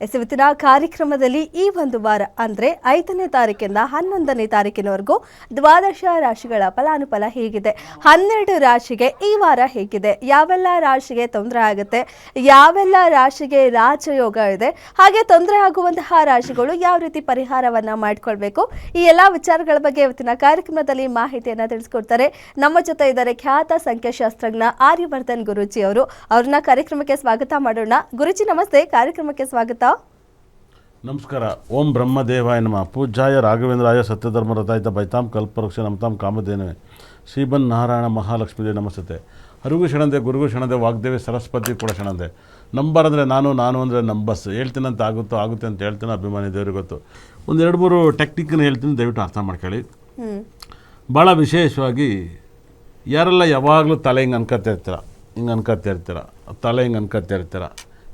ಇವತ್ತಿನ ಕಾರ್ಯಕ್ರಮದಲ್ಲಿ ಈ ಒಂದು ವಾರ ಅಂದರೆ 5ನೇ ತಾರೀಕಿಂದ 11ನೇ ತಾರೀಕಿನವರೆಗೂ ದ್ವಾದಶ ರಾಶಿಗಳ ಫಲಾನುಫಲ ಹೇಗಿದೆ, 12 ರಾಶಿಗೆ ಈ ವಾರ ಹೇಗಿದೆ, ಯಾವೆಲ್ಲ ರಾಶಿಗೆ ತೊಂದರೆ ಆಗುತ್ತೆ, ಯಾವೆಲ್ಲ ರಾಶಿಗೆ ರಾಜಯೋಗ ಇದೆ, ಹಾಗೆ ತೊಂದರೆ ಆಗುವಂತಹ ರಾಶಿಗಳು ಯಾವ ರೀತಿ ಪರಿಹಾರವನ್ನ ಮಾಡಿಕೊಳ್ಬೇಕು, ಈ ಎಲ್ಲ ವಿಚಾರಗಳ ಬಗ್ಗೆ ಇವತ್ತಿನ ಕಾರ್ಯಕ್ರಮದಲ್ಲಿ ಮಾಹಿತಿಯನ್ನು ತಿಳಿಸ್ಕೊಡ್ತಾರೆ. ನಮ್ಮ ಜೊತೆ ಇದ್ದಾರೆ ಖ್ಯಾತ ಸಂಖ್ಯಾಶಾಸ್ತ್ರಜ್ಞ ಆರ್ಯವರ್ಧನ್ ಗುರೂಜಿ ಅವರು. ಅವ್ರನ್ನ ಕಾರ್ಯಕ್ರಮಕ್ಕೆ ಸ್ವಾಗತ ಮಾಡೋಣ. ಗುರೂಜಿ ನಮಸ್ತೆ, ಕಾರ್ಯಕ್ರಮಕ್ಕೆ ಸ್ವಾಗತ. ನಮಸ್ಕಾರ. ಓಂ ಬ್ರಹ್ಮದೇವಾಯ ನಮಃ. ಪೂಜ್ಯಾಯ ರಾಘವೇಂದ್ರಾಯ ಸತ್ಯಧರ್ಮರತಾಯಿತ ಬೈತಾಂ ಕಲ್ಪವೃಕ್ಷ ನಮತಾಂ ಕಾಮಧೇನವೇ ಶ್ರೀಬನ್ ನಾರಾಯಣ ಮಹಾಲಕ್ಷ್ಮೀದೇ ನಮಸ್ತೆ. ಹರಿಗೂ ಶರಣದೆ, ಗುರುಗೂ ಶರಣದೆ, ವಾಗ್ದೇವಿ ಸರಸ್ವತಿ ಕೂಡ ಶರಣದೆ. ನಂಬರ್ ಅಂದರೆ ನಾನು ಅಂದರೆ ನಂಬಸ್. ಹೇಳ್ತೀನಂತ ಆಗುತ್ತೆ ಅಂತ ಹೇಳ್ತೀನಿ. ಅಭಿಮಾನಿ ದೇವ್ರಿಗೆ ಗೊತ್ತು. ಒಂದು 2-3 ಟೆಕ್ನಿಕ್ನ ಹೇಳ್ತೀನಿ, ದಯವಿಟ್ಟು ಅರ್ಥ ಮಾಡ್ಕೊಳ್ಳಿ. ಭಾಳ ವಿಶೇಷವಾಗಿ ಯಾರೆಲ್ಲ ಯಾವಾಗಲೂ ತಲೆ ಹಿಂಗೆ ಅನ್ಕೋತಿರ್ತೀರ, ತಲೆ ಹಿಂಗೆ ಅನ್ಕೋತಿರ್ತೀರ,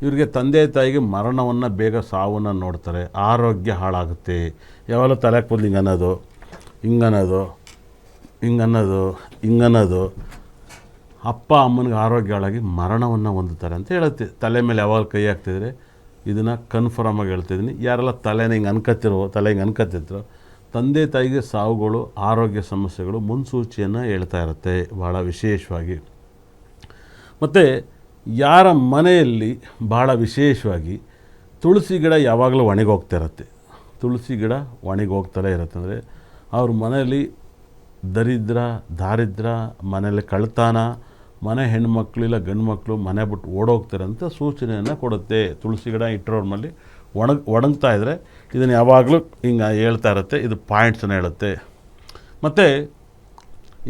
ಇವರಿಗೆ ತಂದೆ ತಾಯಿಗೆ ಮರಣವನ್ನು ಬೇಗ ಸಾವನ್ನು ನೋಡ್ತಾರೆ, ಆರೋಗ್ಯ ಹಾಳಾಗುತ್ತೆ. ಯಾವಾಗಲೂ ತಲೆ ಕೂದಲು ಹಿಂಗನ್ನೋದು ಅಪ್ಪ ಅಮ್ಮನಿಗೆ ಆರೋಗ್ಯ ಹಾಳಾಗಿ ಮರಣವನ್ನು ಹೊಂದುತ್ತಾರೆ ಅಂತ ಹೇಳುತ್ತೆ. ತಲೆ ಮೇಲೆ ಯಾವಾಗ ಕೈ ಹಾಕ್ತಿದ್ರೆ ಇದನ್ನು ಕನ್ಫರ್ಮಾಗಿ ಹೇಳ್ತಿದ್ದೀನಿ. ಯಾರೆಲ್ಲ ತಲೆ ಹಿಂಗೆ ಅನ್ಕೋತಿರ್ತಾರೋ ತಂದೆ ತಾಯಿಗೆ ಸಾವುಗಳು, ಆರೋಗ್ಯ ಸಮಸ್ಯೆಗಳು ಮುನ್ಸೂಚಿಯನ್ನು ಹೇಳ್ತಾ ಇರುತ್ತೆ ಭಾಳ ವಿಶೇಷವಾಗಿ. ಮತ್ತು ಯಾರ ಮನೆಯಲ್ಲಿ ಭಾಳ ವಿಶೇಷವಾಗಿ ತುಳಸಿ ಗಿಡ ಯಾವಾಗಲೂ ಒಣಗೋಗ್ತಾ ಇರುತ್ತೆ, ತುಳಸಿ ಗಿಡ ಒಣಗೋಗ್ತಲೇ ಇರುತ್ತೆ. ಅಂದರೆ ಅವ್ರ ಮನೆಯಲ್ಲಿ ದಾರಿದ್ರ್ಯ, ಮನೆಯಲ್ಲಿ ಕಳ್ತನ, ಮನೆ ಹೆಣ್ಮಕ್ಳು ಇಲ್ಲ ಗಂಡು ಮಕ್ಕಳು ಮನೆ ಬಿಟ್ಟು ಓಡೋಗ್ತಾರೆ ಅಂತ ಸೂಚನೆಯನ್ನು ಕೊಡುತ್ತೆ. ತುಳಸಿ ಗಿಡ ಇಟ್ಟರೋರ ಮೇಲೆ ಒಣಗ್ತಾ ಇದ್ದರೆ ಇದನ್ನು ಯಾವಾಗಲೂ ಹಿಂಗೆ ಹೇಳ್ತಾ ಇರುತ್ತೆ. ಇದು ಪಾಯಿಂಟ್ಸನ್ನು ಹೇಳುತ್ತೆ. ಮತ್ತು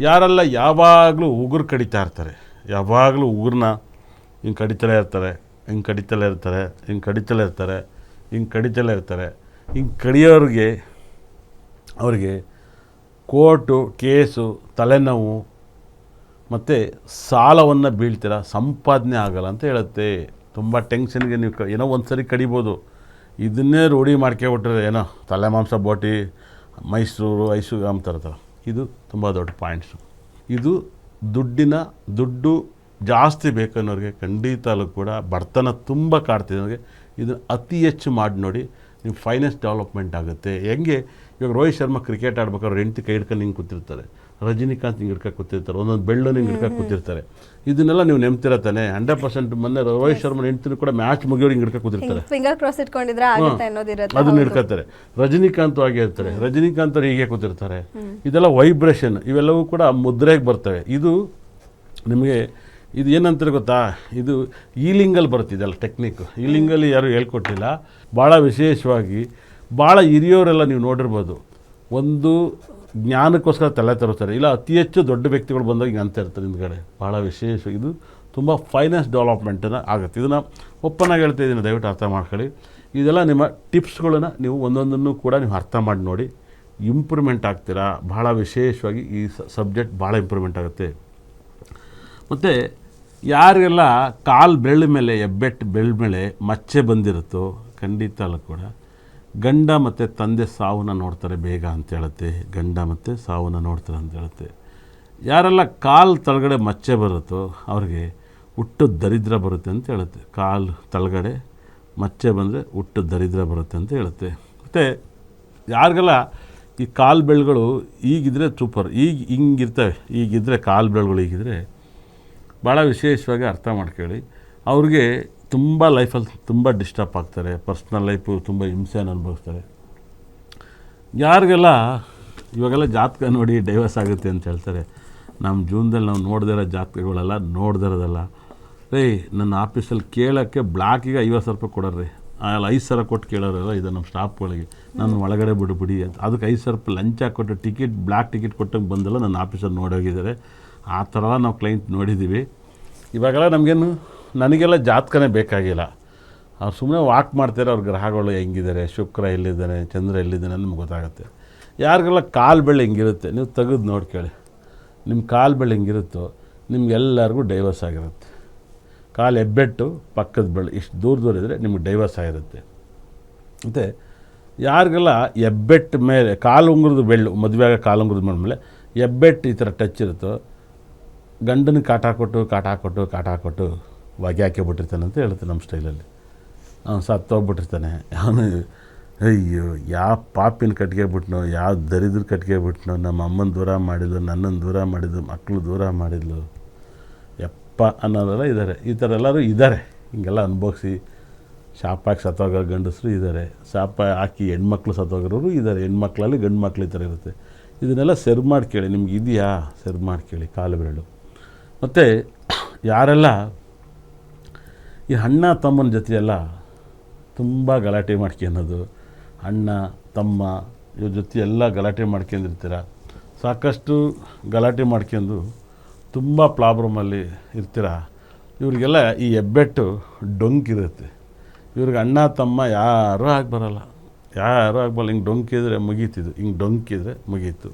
ಯಾರೆಲ್ಲ ಯಾವಾಗಲೂ ಉಗುರು ಕಡಿತಾ ಇರ್ತಾರೆ, ಯಾವಾಗಲೂ ಉಗುರನ್ನ ಹಿಂಗೆ ಕಡಿತಲೇ ಇರ್ತಾರೆ. ಹಿಂಗೆ ಕಡಿಯೋರಿಗೆ ಅವ್ರಿಗೆ ಕೋರ್ಟು ಕೇಸು, ತಲೆನೋವು ಮತ್ತು ಸಾಲವನ್ನು ಬೀಳ್ತೀರ, ಸಂಪಾದನೆ ಆಗಲ್ಲ ಅಂತ ಹೇಳುತ್ತೆ. ತುಂಬ ಟೆನ್ಷನ್ಗೆ ನೀವು ಏನೋ ಒಂದು ಸರಿ ಕಡಿಬೋದು, ಇದನ್ನೇ ರೂಢಿ ಮಾಡ್ಕೊಬಿಟ್ರೆ ಏನೋ ತಲೆ ಮಾಂಸ ಬೋಟಿ, ಮೈಸೂರು ಅಂತಾರಲ್ಲ, ಇದು ತುಂಬ ದೊಡ್ಡ ಪಾಯಿಂಟ್ಸು. ಇದು ದುಡ್ಡು ಜಾಸ್ತಿ ಬೇಕನ್ನೋರಿಗೆ ಖಂಡಿತಲೂ ಕೂಡ ಬಡತನ ತುಂಬ ಕಾಡ್ತಿದ್ದವ್ರಿಗೆ ಇದನ್ನು ಅತಿ ಹೆಚ್ಚು ಮಾಡಿ ನೋಡಿ, ನೀವು ಫೈನಾನ್ಸ್ ಡೆವಲಪ್ಮೆಂಟ್ ಆಗುತ್ತೆ. ಹೆಂಗೆ ಇವಾಗ ರೋಹಿತ್ ಶರ್ಮಾ ಕ್ರಿಕೆಟ್ ಆಡ್ಬೇಕಾದ್ರೆ ಹೆಂಡ್ತಿ ಕೈ ಹಿಡ್ಕೊಂಡು ಹಿಂಗೆ ಕೂತಿರ್ತಾರೆ, ರಜನಿಕಾಂತ್ ಹಿಂಗೆ ಹಿಡ್ಕೊಂಡು ಕೂತಿರ್ತಾರೆ, ಒಂದೊಂದು ಬೆಳ್ಳನ್ನು ಹಿಂಗೆ ಹಿಡ್ಕೊಂಡು ಕೂತಿರ್ತಾರೆ. ಇದನ್ನೆಲ್ಲ ನೀವು ನೆಮ್ತಿರ ತಾನೆ. 100% ಮೊನ್ನೆ ರೋಹಿತ್ ಶರ್ಮಾ ಹೆಂಡ್ತಿನೂ ಕೂಡ ಮ್ಯಾಚ್ ಮುಗಿಯೋರು ಹಿಂಗೆ ಹಿಡ್ಕೊಂಡು ಕೂತಿರ್ತಾರೆ, ಅದನ್ನ ಹಿಡ್ಕೊತಾರೆ. ರಜನಿಕಾಂತ್ ಹಾಗೆ ಇರ್ತಾರೆ, ರಜನಿಕಾಂತ್ ಅವ್ರು ಹೀಗೆ ಕೂತಿರ್ತಾರೆ. ಇದೆಲ್ಲ ವೈಬ್ರೇಷನ್, ಇವೆಲ್ಲವೂ ಕೂಡ ಮುದ್ರೆಗೆ ಬರ್ತವೆ. ಇದು ನಿಮಗೆ ಇದು ಏನಂತಾರೆ ಗೊತ್ತಾ, ಇದು ಈಲಿಂಗಲ್ಲಿ ಬರ್ತಿದ್ದಲ್ಲ ಟೆಕ್ನಿಕ್. ಈಲಿಂಗಲ್ಲಿ ಯಾರು ಹೇಳ್ಕೊಟ್ಟಿಲ್ಲ. ಭಾಳ ವಿಶೇಷವಾಗಿ ಭಾಳ ಹಿರಿಯೋರೆಲ್ಲ ನೀವು ನೋಡಿರ್ಬೋದು, ಒಂದು ಜ್ಞಾನಕ್ಕೋಸ್ಕರ ತಲೆ ತರಿಸ್ತಾರೆ, ಇಲ್ಲ ಅತಿ ಹೆಚ್ಚು ದೊಡ್ಡ ವ್ಯಕ್ತಿಗಳು ಬಂದಾಗ ಹಿಂಗೆ ಅಂತ ಇರ್ತಾರೆ ಹಿಂದ್ಗಡೆ. ಭಾಳ ವಿಶೇಷ, ಇದು ತುಂಬ ಫೈನಾನ್ಸ್ ಡೆವಲಪ್ಮೆಂಟನ್ನು ಆಗುತ್ತೆ. ಇದನ್ನು ಓಪನ್ನಾಗಿ ಹೇಳ್ತಾ ಇದ್ದೀನಿ, ದಯವಿಟ್ಟು ಅರ್ಥ ಮಾಡ್ಕೊಳ್ಳಿ. ಇದೆಲ್ಲ ನಿಮ್ಮ ಟಿಪ್ಸ್ಗಳನ್ನು ನೀವು ಒಂದೊಂದನ್ನು ಕೂಡ ನೀವು ಅರ್ಥ ಮಾಡಿ ನೋಡಿ, ಇಂಪ್ರೂವ್ಮೆಂಟ್ ಆಗ್ತೀರಾ. ಭಾಳ ವಿಶೇಷವಾಗಿ ಈ ಸಬ್ಜೆಕ್ಟ್ ಭಾಳ ಇಂಪ್ರೂವ್ಮೆಂಟ್ ಆಗುತ್ತೆ. ಮತ್ತು ಯಾರಿಗೆಲ್ಲ ಕಾಲು ಬೆರಳ ಮೇಲೆ, ಹೆಬ್ಬೆಟ್ಟು ಬೆರಳ ಮೇಲೆ ಮಚ್ಚೆ ಬಂದಿರುತ್ತೋ ಖಂಡಿತ ಅಲ್ಲ ಕೂಡ ಗಂಡ ಮತ್ತು ತಂದೆ ಸಾವನ್ನು ನೋಡ್ತಾರೆ ಬೇಗ ಅಂತ ಹೇಳುತ್ತೆ. ಯಾರೆಲ್ಲ ಕಾಲು ತಳಗಡೆ ಮಚ್ಚೆ ಬರುತ್ತೋ ಅವ್ರಿಗೆ ಹುಟ್ಟು ದರಿದ್ರ ಬರುತ್ತೆ ಅಂತ ಹೇಳುತ್ತೆ. ಕಾಲು ತಳಗಡೆ ಮಚ್ಚೆ ಬಂದರೆ ಹುಟ್ಟು ದರಿದ್ರ ಬರುತ್ತೆ ಅಂತ ಹೇಳುತ್ತೆ. ಮತ್ತು ಯಾರಿಗೆಲ್ಲ ಈ ಕಾಲು ಬೆಳೆಗಳು ಈಗಿದ್ರೆ ಸೂಪರ್, ಹಿಂಗಿರ್ತವೆ, ಈಗಿದ್ದರೆ ಕಾಲು ಬೆಳೆಗಳು ಈಗಿದ್ರೆ ಭಾಳ ವಿಶೇಷವಾಗಿ ಅರ್ಥ ಮಾಡ್ಕೊಳ್ಳಿ. ಅವ್ರಿಗೆ ತುಂಬ ಲೈಫಲ್ಲಿ ತುಂಬ ಡಿಸ್ಟರ್ಬ್ ಆಗ್ತಾರೆ, ಪರ್ಸ್ನಲ್ ಲೈಫು ತುಂಬ ಹಿಂಸೆಯನ್ನು ಅನುಭವಿಸ್ತಾರೆ. ಯಾರಿಗೆಲ್ಲ ಇವಾಗೆಲ್ಲ ಜಾತಕ ನೋಡಿ ಡೈವರ್ಸ್ ಆಗುತ್ತೆ ಅಂತ ಹೇಳ್ತಾರೆ. ನಮ್ಮ ಜೀವನದಲ್ಲಿ ನಾವು ನೋಡ್ದಿರೋ ಜಾತಕಗಳೆಲ್ಲ ನೋಡ್ದಿರೋದಲ್ಲ ರೀ. ನನ್ನ ಆಫೀಸಲ್ಲಿ ಕೇಳೋಕ್ಕೆ ಬ್ಲಾಕಿಗೆ 50,000 ರೂಪಾಯಿ ಕೊಡೋರಿ, ಅಲ್ಲಿ 5,000 ಕೊಟ್ಟು ಕೇಳೋರಲ್ಲ. ಇದು ನಮ್ಮ ಸ್ಟಾಫ್ಗಳಿಗೆ ನಾನು ಒಳಗಡೆ ಬಿಡಿ ಅಂತ, ಅದಕ್ಕೆ 5,000 ರೂಪಾಯಿ ಲಂಚ ಕೊಟ್ಟು ಬ್ಲ್ಯಾಕ್ ಟಿಕೆಟ್ ಕೊಟ್ಟಂಗೆ ಬಂದಲ್ಲ ನನ್ನ ಆಫೀಸಲ್ಲಿ ನೋಡೋಗಿದ್ದಾರೆ. ಆ ಥರ ನಾವು ಕ್ಲೈಂಟ್ ನೋಡಿದ್ದೀವಿ. ಇವಾಗೆಲ್ಲ ನನಗೆಲ್ಲ ಜಾತಕನೇ ಬೇಕಾಗಿಲ್ಲ. ಅವ್ರು ಸುಮ್ಮನೆ ವಾಕ್ ಮಾಡ್ತಾರೆ, ಅವ್ರ ಗ್ರಹಗಳು ಹೆಂಗಿದ್ದಾರೆ, ಶುಕ್ರ ಎಲ್ಲಿದ್ದಾನೆ, ಚಂದ್ರ ಎಲ್ಲಿದ್ದಾನೆ ನಮ್ಗೆ ಗೊತ್ತಾಗುತ್ತೆ. ಯಾರಿಗೆಲ್ಲ ಕಾಲು ಬೆಳ್ಳಿ ಹೆಂಗಿರುತ್ತೆ ನೀವು ತೆಗೆದು ನೋಡ್ಕೊಳ್ಳಿ. ನಿಮ್ಮ ಕಾಲು ಬೆಳ್ಳಿ ಹೆಂಗಿರುತ್ತೋ ನಿಮ್ಗೆಲ್ಲರಿಗೂ ಡೈವರ್ಸ್ ಆಗಿರುತ್ತೆ. ಕಾಲು ಹೆಬ್ಬೆಟ್ಟು ಪಕ್ಕದ ಬೆಳ್ಳಿ ಇಷ್ಟು ದೂರ ಇದ್ದರೆ ನಿಮ್ಗೆ ಡೈವರ್ಸ್ ಆಗಿರುತ್ತೆ. ಮತ್ತು ಯಾರಿಗೆಲ್ಲ ಹೆಬ್ಬೆಟ್ಟು ಮೇಲೆ ಕಾಲು ಉಂಗುರದ ಬೆಳ್ಳು, ಮದುವೆ ಆಗ ಕಾಲು ಉಂಗುರದ ಮೇಲೆ ಹೆಬ್ಬೆಟ್ಟು ಈ ಥರ ಟಚ್ ಇರುತ್ತೋ ಗಂಡನ ಕಾಟ ಕೊಟ್ಟು ಹೊಗೆ ಹಾಕಿಬಿಟ್ಟಿರ್ತಾನೆ ಅಂತ ಹೇಳುತ್ತೆ ನಮ್ಮ ಸ್ಟೈಲಲ್ಲಿ. ಅವನು ಸತ್ತೋಗ್ಬಿಟ್ಟಿರ್ತಾನೆ. ಅವನು ಅಯ್ಯೋ ಯಾವ ಪಾಪಿನ ಕಟ್ಗೆ ಬಿಟ್ನೋ, ಯಾವ ದರಿದ್ರ ಕಟ್ಗೆ ಬಿಟ್ನೋ, ನಮ್ಮ ಅಮ್ಮನ ದೂರ ಮಾಡಿದ್ಲು, ನನ್ನನ್ನು ದೂರ ಮಾಡಿದ್ಲು, ಮಕ್ಕಳು ದೂರ ಮಾಡಿದ್ಲು ಯಪ್ಪ ಅನ್ನೋರೆಲ್ಲ ಇದ್ದಾರೆ. ಈ ಥರ ಎಲ್ಲರೂ ಇದ್ದಾರೆ. ಹಿಂಗೆಲ್ಲ ಅನುಭವಿಸಿ ಶಾಪ ಹಾಕಿ ಸತ್ತೋಗೋ ಗಂಡಸರು ಇದ್ದಾರೆ, ಶಾಪ ಹಾಕಿ ಹೆಣ್ಮಕ್ಳು ಸತ್ತೋಗೋರು ಇದ್ದಾರೆ. ಹೆಣ್ಮಕ್ಳಲ್ಲಿ ಗಂಡು ಮಕ್ಳು ಈ ಥರ ಇರುತ್ತೆ. ಇದನ್ನೆಲ್ಲ ಸೆರ್ ಮಾಡಿ ಕೇಳಿ, ನಿಮ್ಗೆ ಇದೆಯಾ ಸೆರ್ ಮಾಡಿ ಕೇಳಿ ಕಾಲು ಬೆರಳು. ಮತ್ತು ಯಾರೆಲ್ಲ ಈ ಅಣ್ಣ ತಮ್ಮನ ಜೊತೆಯೆಲ್ಲ ತುಂಬ ಗಲಾಟೆ ಮಾಡ್ಕೊಳ್ಳೋದು, ಅಣ್ಣ ತಮ್ಮ ಇವ್ರ ಜೊತೆ ಎಲ್ಲ ಗಲಾಟೆ ಮಾಡ್ಕೊಂಡಿರ್ತೀರ, ಸಾಕಷ್ಟು ಗಲಾಟೆ ಮಾಡ್ಕೊಂಡು ತುಂಬ ಪ್ರಾಬ್ಲಮಲ್ಲಿ ಇರ್ತೀರ, ಇವರಿಗೆಲ್ಲ ಈ ಹೆಬ್ಬೆಟ್ಟು ಡೊಂಕಿರುತ್ತೆ. ಇವ್ರಿಗೆ ಅಣ್ಣ ತಮ್ಮ ಯಾರೂ ಆಗಿ ಬರೋಲ್ಲ, ಯಾರೂ ಆಗಬಲ್ಲ. ಹಿಂಗೆ ಡೊಂಕಿದ್ರೆ ಮುಗೀತಿದ್ದು, ಹಿಂಗೆ ಡೊಂಕಿದ್ರೆ ಮುಗೀತು.